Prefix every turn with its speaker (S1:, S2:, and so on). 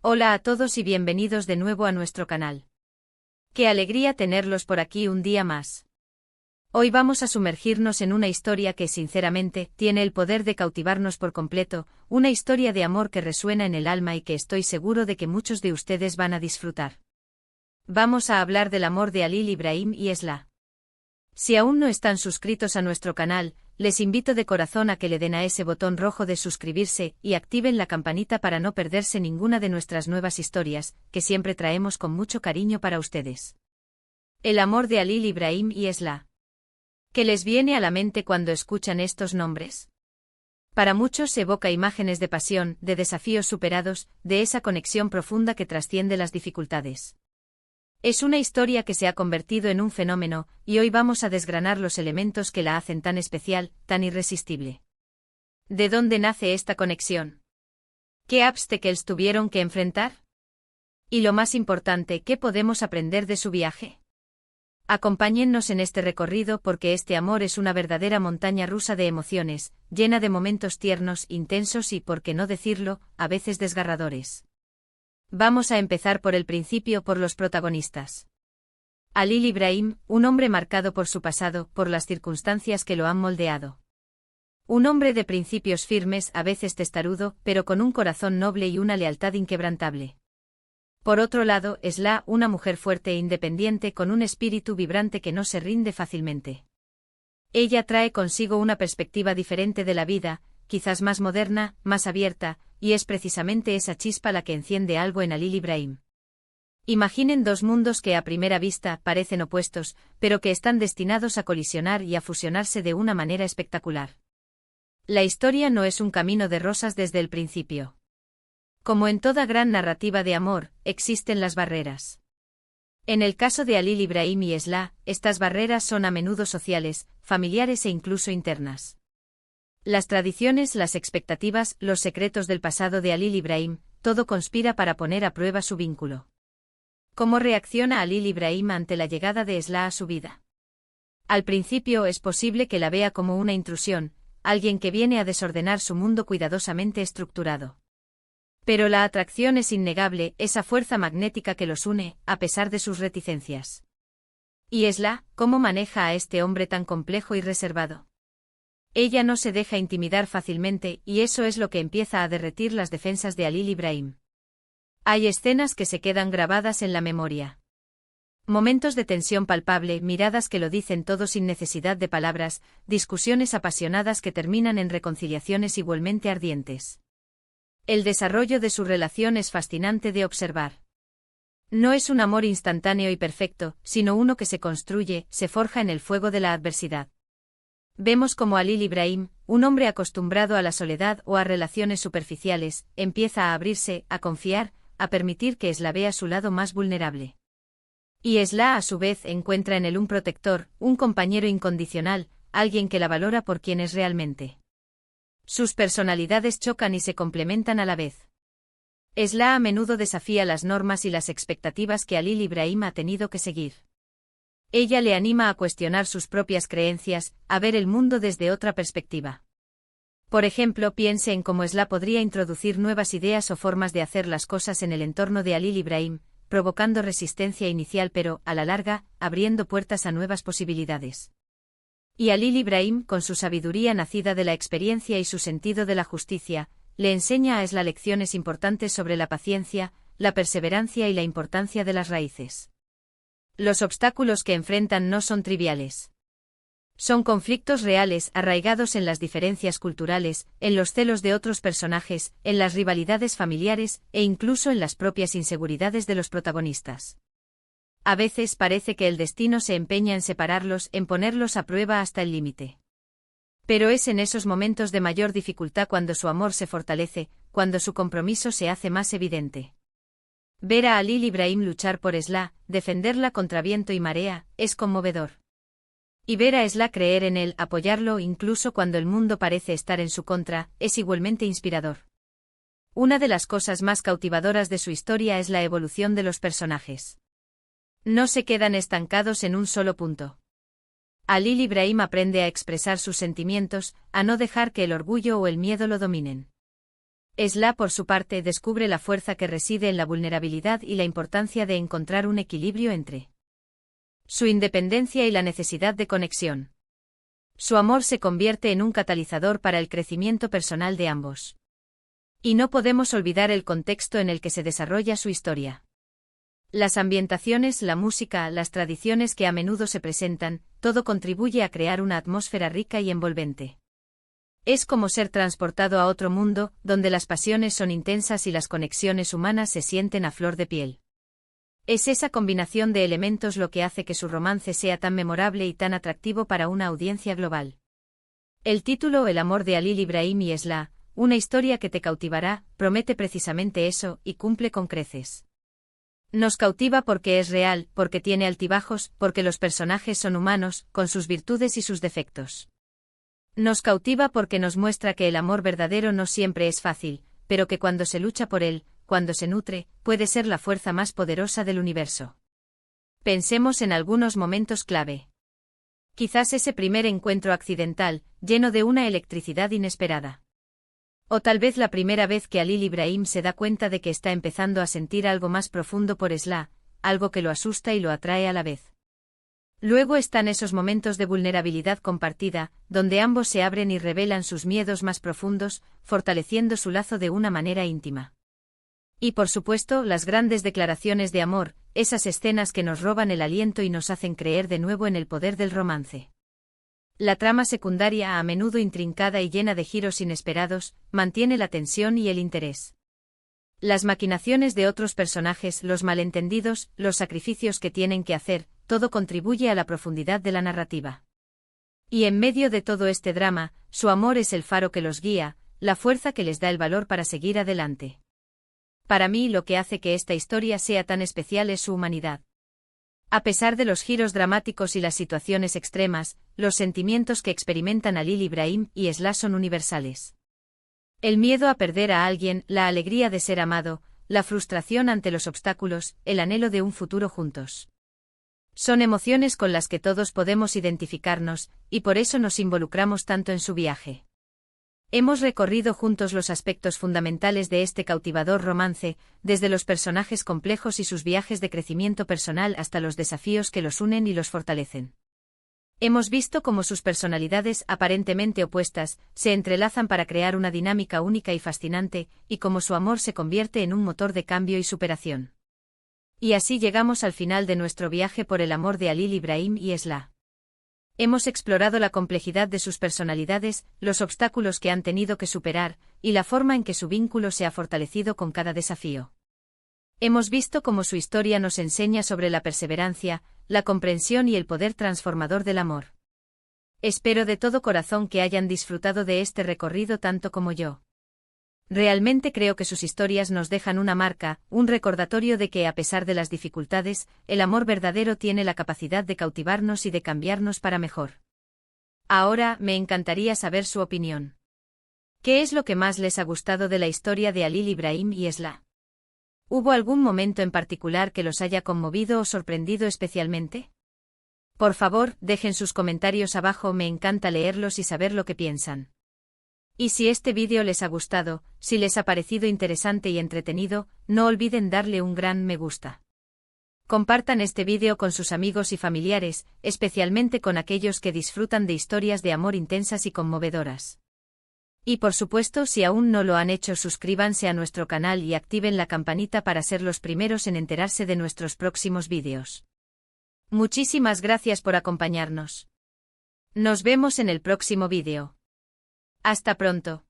S1: Hola a todos y bienvenidos de nuevo a nuestro canal. Qué alegría tenerlos por aquí un día más. Hoy vamos a sumergirnos en una historia que, sinceramente, tiene el poder de cautivarnos por completo, una historia de amor que resuena en el alma y que estoy seguro de que muchos de ustedes van a disfrutar. Vamos a hablar del amor de Halil Ibrahim y Esla. Si aún no están suscritos a nuestro canal, les invito de corazón a que le den a ese botón rojo de suscribirse y activen la campanita para no perderse ninguna de nuestras nuevas historias, que siempre traemos con mucho cariño para ustedes. El amor de Halil Ibrahim y Esla. ¿Qué les viene a la mente cuando escuchan estos nombres? Para muchos evoca imágenes de pasión, de desafíos superados, de esa conexión profunda que trasciende las dificultades. Es una historia que se ha convertido en un fenómeno, y hoy vamos a desgranar los elementos que la hacen tan especial, tan irresistible. ¿De dónde nace esta conexión? ¿Qué obstáculos tuvieron que enfrentar? Y lo más importante, ¿qué podemos aprender de su viaje? Acompáñennos en este recorrido porque este amor es una verdadera montaña rusa de emociones, llena de momentos tiernos, intensos y, por qué no decirlo, a veces desgarradores. Vamos a empezar por el principio, por los protagonistas. Halil Ibrahim, un hombre marcado por su pasado, por las circunstancias que lo han moldeado. Un hombre de principios firmes, a veces testarudo, pero con un corazón noble y una lealtad inquebrantable. Por otro lado, Esla, una mujer fuerte e independiente con un espíritu vibrante que no se rinde fácilmente. Ella trae consigo una perspectiva diferente de la vida, quizás más moderna, más abierta, y es precisamente esa chispa la que enciende algo en Halil Ibrahim. Imaginen dos mundos que a primera vista parecen opuestos, pero que están destinados a colisionar y a fusionarse de una manera espectacular. La historia no es un camino de rosas desde el principio. Como en toda gran narrativa de amor, existen las barreras. En el caso de Halil Ibrahim y Esla, estas barreras son a menudo sociales, familiares e incluso internas. Las tradiciones, las expectativas, los secretos del pasado de Halil Ibrahim, todo conspira para poner a prueba su vínculo. ¿Cómo reacciona Halil Ibrahim ante la llegada de Esla a su vida? Al principio es posible que la vea como una intrusión, alguien que viene a desordenar su mundo cuidadosamente estructurado. Pero la atracción es innegable, esa fuerza magnética que los une, a pesar de sus reticencias. ¿Y Esla, cómo maneja a este hombre tan complejo y reservado? Ella no se deja intimidar fácilmente, y eso es lo que empieza a derretir las defensas de Halil Ibrahim. Hay escenas que se quedan grabadas en la memoria. Momentos de tensión palpable, miradas que lo dicen todo sin necesidad de palabras, discusiones apasionadas que terminan en reconciliaciones igualmente ardientes. El desarrollo de su relación es fascinante de observar. No es un amor instantáneo y perfecto, sino uno que se construye, se forja en el fuego de la adversidad. Vemos como Halil Ibrahim, un hombre acostumbrado a la soledad o a relaciones superficiales, empieza a abrirse, a confiar, a permitir que Esla vea su lado más vulnerable. Y Esla a su vez encuentra en él un protector, un compañero incondicional, alguien que la valora por quien es realmente. Sus personalidades chocan y se complementan a la vez. Esla a menudo desafía las normas y las expectativas que Halil Ibrahim ha tenido que seguir. Ella le anima a cuestionar sus propias creencias, a ver el mundo desde otra perspectiva. Por ejemplo, piense en cómo Esla podría introducir nuevas ideas o formas de hacer las cosas en el entorno de Halil Ibrahim, provocando resistencia inicial pero, a la larga, abriendo puertas a nuevas posibilidades. Y Halil Ibrahim, con su sabiduría nacida de la experiencia y su sentido de la justicia, le enseña a Esla lecciones importantes sobre la paciencia, la perseverancia y la importancia de las raíces. Los obstáculos que enfrentan no son triviales. Son conflictos reales, arraigados en las diferencias culturales, en los celos de otros personajes, en las rivalidades familiares, e incluso en las propias inseguridades de los protagonistas. A veces parece que el destino se empeña en separarlos, en ponerlos a prueba hasta el límite. Pero es en esos momentos de mayor dificultad cuando su amor se fortalece, cuando su compromiso se hace más evidente. Ver a Halil Ibrahim luchar por Esla, defenderla contra viento y marea, es conmovedor. Y ver a Esla creer en él, apoyarlo incluso cuando el mundo parece estar en su contra, es igualmente inspirador. Una de las cosas más cautivadoras de su historia es la evolución de los personajes. No se quedan estancados en un solo punto. Halil Ibrahim aprende a expresar sus sentimientos, a no dejar que el orgullo o el miedo lo dominen. Esla, por su parte, descubre la fuerza que reside en la vulnerabilidad y la importancia de encontrar un equilibrio entre su independencia y la necesidad de conexión. Su amor se convierte en un catalizador para el crecimiento personal de ambos. Y no podemos olvidar el contexto en el que se desarrolla su historia. Las ambientaciones, la música, las tradiciones que a menudo se presentan, todo contribuye a crear una atmósfera rica y envolvente. Es como ser transportado a otro mundo, donde las pasiones son intensas y las conexiones humanas se sienten a flor de piel. Es esa combinación de elementos lo que hace que su romance sea tan memorable y tan atractivo para una audiencia global. El título El amor de Halil Ibrahim y Esla, una historia que te cautivará, promete precisamente eso, y cumple con creces. Nos cautiva porque es real, porque tiene altibajos, porque los personajes son humanos, con sus virtudes y sus defectos. Nos cautiva porque nos muestra que el amor verdadero no siempre es fácil, pero que cuando se lucha por él, cuando se nutre, puede ser la fuerza más poderosa del universo. Pensemos en algunos momentos clave. Quizás ese primer encuentro accidental, lleno de una electricidad inesperada. O tal vez la primera vez que Halil Ibrahim se da cuenta de que está empezando a sentir algo más profundo por Esla, algo que lo asusta y lo atrae a la vez. Luego están esos momentos de vulnerabilidad compartida, donde ambos se abren y revelan sus miedos más profundos, fortaleciendo su lazo de una manera íntima. Y por supuesto, las grandes declaraciones de amor, esas escenas que nos roban el aliento y nos hacen creer de nuevo en el poder del romance. La trama secundaria, a menudo intrincada y llena de giros inesperados, mantiene la tensión y el interés. Las maquinaciones de otros personajes, los malentendidos, los sacrificios que tienen que hacer, todo contribuye a la profundidad de la narrativa. Y en medio de todo este drama, su amor es el faro que los guía, la fuerza que les da el valor para seguir adelante. Para mí lo que hace que esta historia sea tan especial es su humanidad. A pesar de los giros dramáticos y las situaciones extremas, los sentimientos que experimentan Halil Ibrahim y Esla son universales. El miedo a perder a alguien, la alegría de ser amado, la frustración ante los obstáculos, el anhelo de un futuro juntos. Son emociones con las que todos podemos identificarnos, y por eso nos involucramos tanto en su viaje. Hemos recorrido juntos los aspectos fundamentales de este cautivador romance, desde los personajes complejos y sus viajes de crecimiento personal hasta los desafíos que los unen y los fortalecen. Hemos visto cómo sus personalidades aparentemente opuestas se entrelazan para crear una dinámica única y fascinante, y cómo su amor se convierte en un motor de cambio y superación. Y así llegamos al final de nuestro viaje por el amor de Halil Ibrahim y Esla. Hemos explorado la complejidad de sus personalidades, los obstáculos que han tenido que superar, y la forma en que su vínculo se ha fortalecido con cada desafío. Hemos visto cómo su historia nos enseña sobre la perseverancia, la comprensión y el poder transformador del amor. Espero de todo corazón que hayan disfrutado de este recorrido tanto como yo. Realmente creo que sus historias nos dejan una marca, un recordatorio de que a pesar de las dificultades, el amor verdadero tiene la capacidad de cautivarnos y de cambiarnos para mejor. Ahora, me encantaría saber su opinión. ¿Qué es lo que más les ha gustado de la historia de Halil Ibrahim y Esla? ¿Hubo algún momento en particular que los haya conmovido o sorprendido especialmente? Por favor, dejen sus comentarios abajo, me encanta leerlos y saber lo que piensan. Y si este vídeo les ha gustado, si les ha parecido interesante y entretenido, no olviden darle un gran me gusta. Compartan este vídeo con sus amigos y familiares, especialmente con aquellos que disfrutan de historias de amor intensas y conmovedoras. Y por supuesto, si aún no lo han hecho, suscríbanse a nuestro canal y activen la campanita para ser los primeros en enterarse de nuestros próximos vídeos. Muchísimas gracias por acompañarnos. Nos vemos en el próximo vídeo. Hasta pronto.